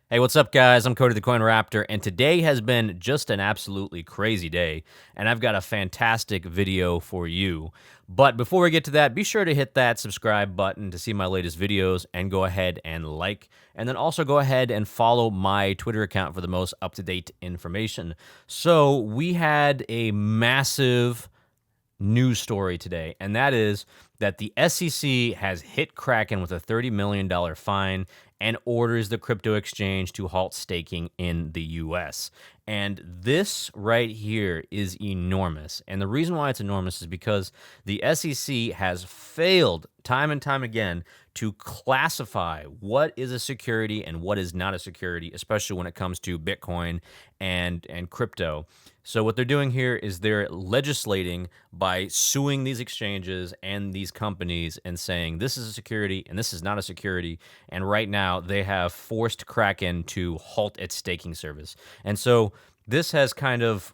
Hey, what's up, guys? I'm Cody the Coin Raptor, and today has been just an absolutely crazy day, and I've got a fantastic video for you. But before we get to that, be sure to hit that subscribe button to see my latest videos, and go ahead and like, and then also go ahead and follow my Twitter account for the most up-to-date information. So we had a massive news story today, and that is that the SEC has hit Kraken with a $30 million fine and orders the crypto exchange to halt staking in the US. And this right here is enormous. And the reason why it's enormous is because the SEC has failed time and time again to classify what is a security and what is not a security, especially when it comes to Bitcoin and crypto. So what they're doing here is they're legislating by suing these exchanges and these companies and saying this is a security and this is not a security. And right now they have forced Kraken to halt its staking service. And so this has kind of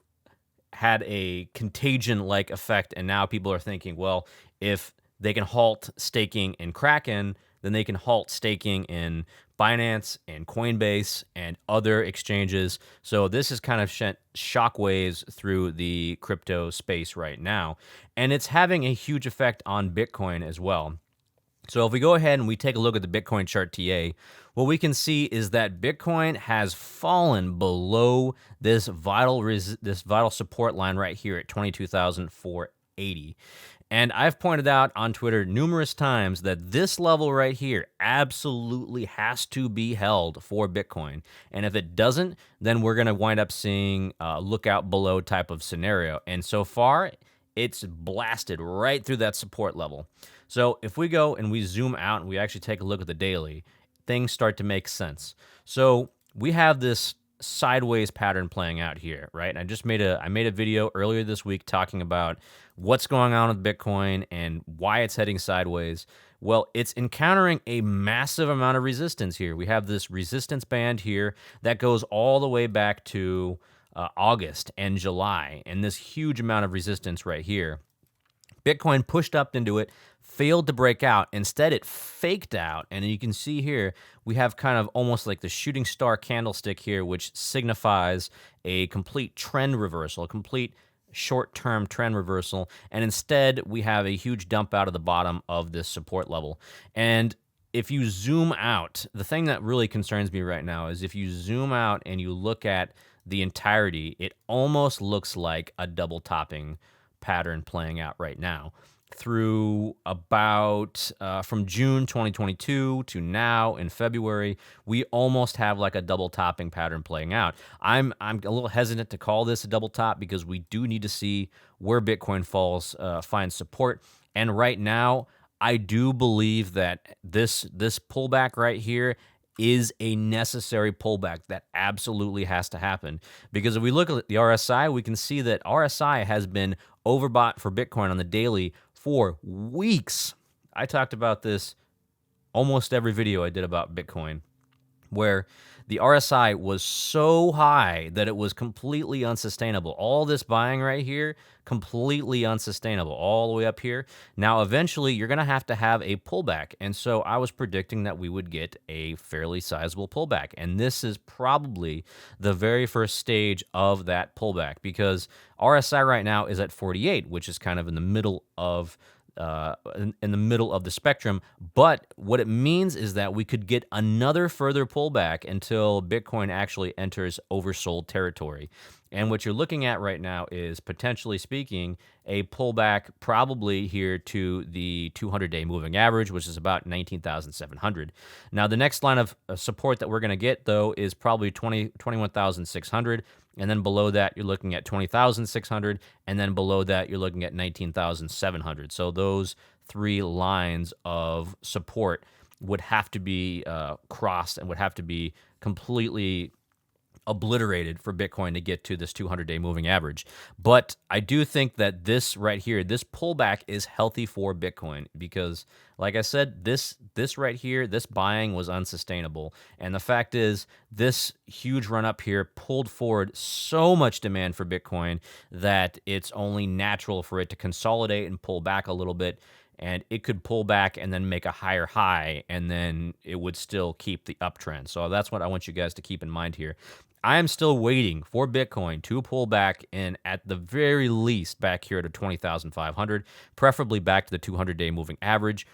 had a contagion-like effect, and now people are thinking, well, if they can halt staking in Kraken, then they can halt staking in Binance and Coinbase and other exchanges. So this has kind of sent shockwaves through the crypto space right now, and it's having a huge effect on Bitcoin as well. So if we go ahead and we take a look at the Bitcoin chart TA, what we can see is that Bitcoin has fallen below this vital support line right here at 22,480. And I've pointed out on Twitter numerous times that this level right here absolutely has to be held for Bitcoin. And if it doesn't, then we're going to wind up seeing a lookout below type of scenario. And so far, it's blasted right through that support level. So if we go and we zoom out and we actually take a look at the daily, things start to make sense. So we have this sideways pattern playing out here, right? And I made a video earlier this week talking about what's going on with Bitcoin and why it's heading sideways. Well, it's encountering a massive amount of resistance here. We have this resistance band here that goes all the way back to August and July, and this huge amount of resistance right here. Bitcoin pushed up into it, failed to break out. Instead, it faked out. And you can see here, we have kind of almost like the shooting star candlestick here, which signifies a complete trend reversal, a complete short-term trend reversal. And instead, we have a huge dump out of the bottom of this support level. And if you zoom out, the thing that really concerns me right now is if you zoom out and you look at the entirety, it almost looks like a double topping pattern playing out right now. Through about from June 2022 to now in February, we almost have like a double topping pattern playing out. I'm a little hesitant to call this a double top because we do need to see where Bitcoin falls, finds support. And right now, I do believe that this pullback right here is a necessary pullback that absolutely has to happen. Because if we look at the RSI, we can see that RSI has been overbought for Bitcoin on the daily for weeks. I talked about this almost every video I did about Bitcoin, where the RSI was so high that it was completely unsustainable. All this buying right here, completely unsustainable, all the way up here. Now, eventually, you're going to have a pullback. And so I was predicting that we would get a fairly sizable pullback. And this is probably the very first stage of that pullback, because RSI right now is at 48, which is kind of in the middle of the spectrum. But what it means is that we could get another further pullback until Bitcoin actually enters oversold territory. And what you're looking at right now is, potentially speaking, a pullback probably here to the 200-day moving average, which is about 19,700. Now, the next line of support that we're going to get, though, is probably 21,600. And then below that, you're looking at 20,600. And then below that, you're looking at 19,700. So those three lines of support would have to be crossed and would have to be completely obliterated for Bitcoin to get to this 200-day moving average. But I do think that this right here, this pullback is healthy for Bitcoin because, like I said, this right here, this buying was unsustainable. And the fact is, this huge run up here pulled forward so much demand for Bitcoin that it's only natural for it to consolidate and pull back a little bit. and it could pull back and then make a higher high, and then it would still keep the uptrend. So that's what I want you guys to keep in mind here. I am still waiting for Bitcoin to pull back in, at the very least, back here to 20,500, preferably back to the 200-day moving average,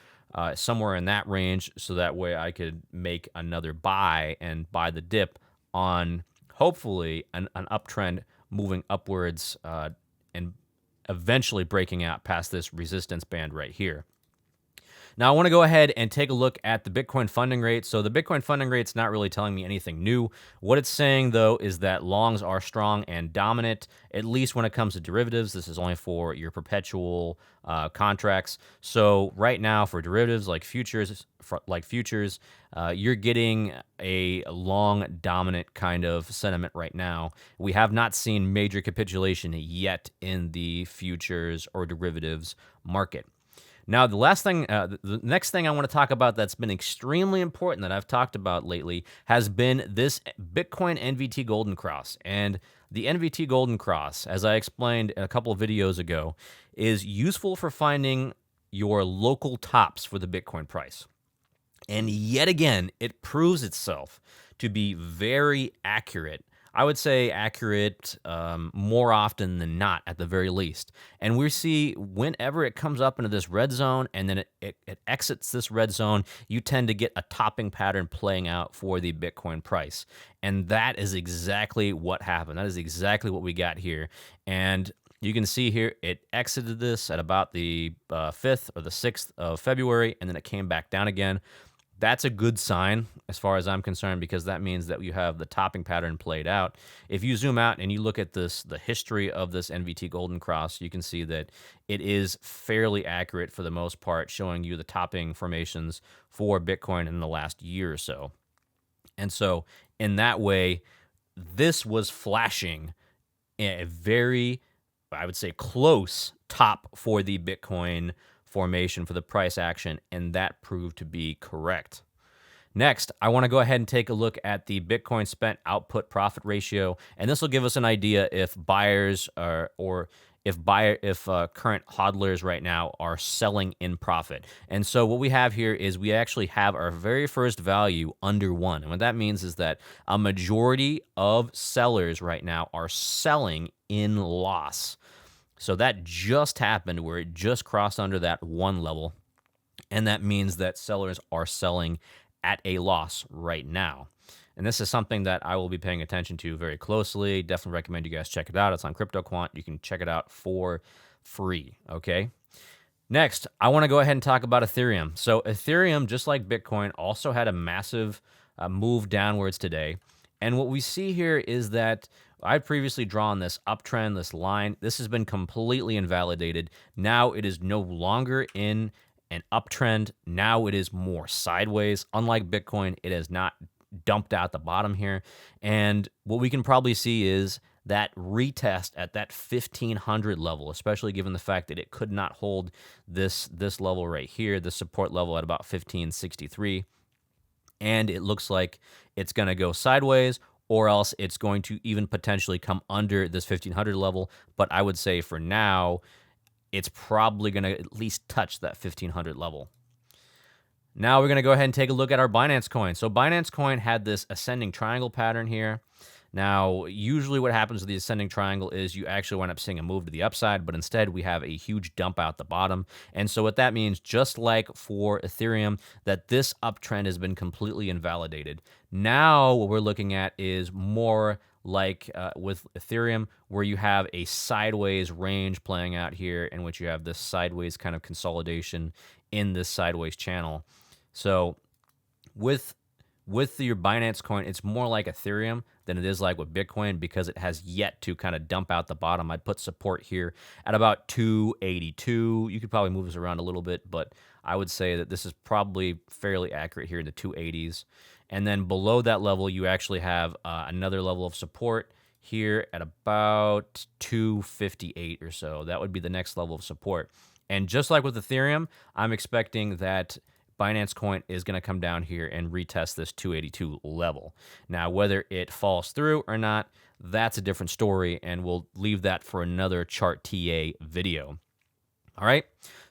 somewhere in that range, so that way I could make another buy and buy the dip on hopefully an uptrend moving upwards and eventually breaking out past this resistance band right here. Now, I want to go ahead and take a look at the Bitcoin funding rate. So the Bitcoin funding rate's not really telling me anything new. What it's saying, though, is that longs are strong and dominant, at least when it comes to derivatives. This is only for your perpetual contracts. So right now, for derivatives like futures, you're getting a long dominant kind of sentiment right now. We have not seen major capitulation yet in the futures or derivatives market. Now, the next thing I want to talk about that's been extremely important that I've talked about lately has been this Bitcoin NVT Golden Cross. And the NVT Golden Cross, as I explained a couple of videos ago, is useful for finding your local tops for the Bitcoin price. And yet again, it proves itself to be very accurate. I would say accurate more often than not, at the very least. And we see whenever it comes up into this red zone and then it exits this red zone, you tend to get a topping pattern playing out for the Bitcoin price. And that is exactly what happened. That is exactly what we got here. And you can see here, it exited this at about the 5th or the 6th of February, and then it came back down again. That's a good sign as far as I'm concerned, because that means that you have the topping pattern played out. If you zoom out and you look at the history of this NVT Golden Cross, you can see that it is fairly accurate for the most part, showing you the topping formations for Bitcoin in the last year or so. And so in that way, this was flashing a very, I would say, close top for the Bitcoin formation for the price action, and that proved to be correct. Next, I want to go ahead and take a look at the Bitcoin spent output profit ratio, and this will give us an idea if buyers are, or if current hodlers right now are selling in profit. And so what we have here is we actually have our very first value under 1. And what that means is that a majority of sellers right now are selling in loss. So that just happened, where it just crossed under that 1 level. And that means that sellers are selling at a loss right now. And this is something that I will be paying attention to very closely. Definitely recommend you guys check it out. It's on CryptoQuant. You can check it out for free, okay? Next, I want to go ahead and talk about Ethereum. So Ethereum, just like Bitcoin, also had a massive move downwards today. And what we see here is that I've previously drawn this uptrend, this line. This has been completely invalidated. Now it is no longer in an uptrend. Now it is more sideways. Unlike Bitcoin, it has not dumped out the bottom here. And what we can probably see is that retest at that 1500 level, especially given the fact that it could not hold this level right here, the support level at about 1563. And it looks like it's going to go sideways, or else it's going to even potentially come under this 1500 level. But I would say for now, it's probably going to at least touch that 1500 level. Now we're going to go ahead and take a look at our Binance coin. So Binance coin had this ascending triangle pattern here. Now, usually what happens with the ascending triangle is you actually wind up seeing a move to the upside, but instead we have a huge dump out the bottom. And so what that means, just like for Ethereum, that this uptrend has been completely invalidated. Now what we're looking at is more like with Ethereum, where you have a sideways range playing out here, in which you have this sideways kind of consolidation in this sideways channel. So with your Binance coin, it's more like Ethereum than it is like with Bitcoin, because it has yet to kind of dump out the bottom. I'd put support here at about 282. You could probably move this around a little bit, but I would say that this is probably fairly accurate here in the 280s. And then below that level, you actually have another level of support here at about 258 or so. That would be the next level of support. And just like with Ethereum, I'm expecting that Binance coin is going to come down here and retest this 282 level. Now, whether it falls through or not, that's a different story, and we'll leave that for another chart TA video. All right,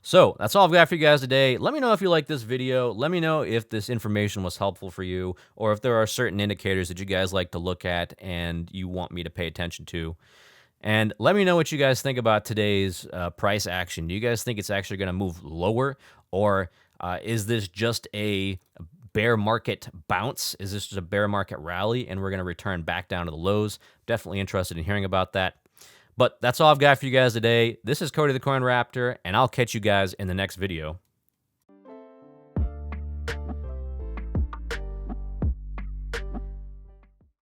So that's all I've got for you guys today. Let me know if you like this video. Let me know if this information was helpful for you, or if there are certain indicators that you guys like to look at and you want me to pay attention to. And let me know what you guys think about today's price action. Do you guys think it's actually going to move lower, or is this just a bear market bounce? Is this just a bear market rally and we're going to return back down to the lows? Definitely interested in hearing about that. But that's all I've got for you guys today. This is Cody the Coin Raptor, and I'll catch you guys in the next video.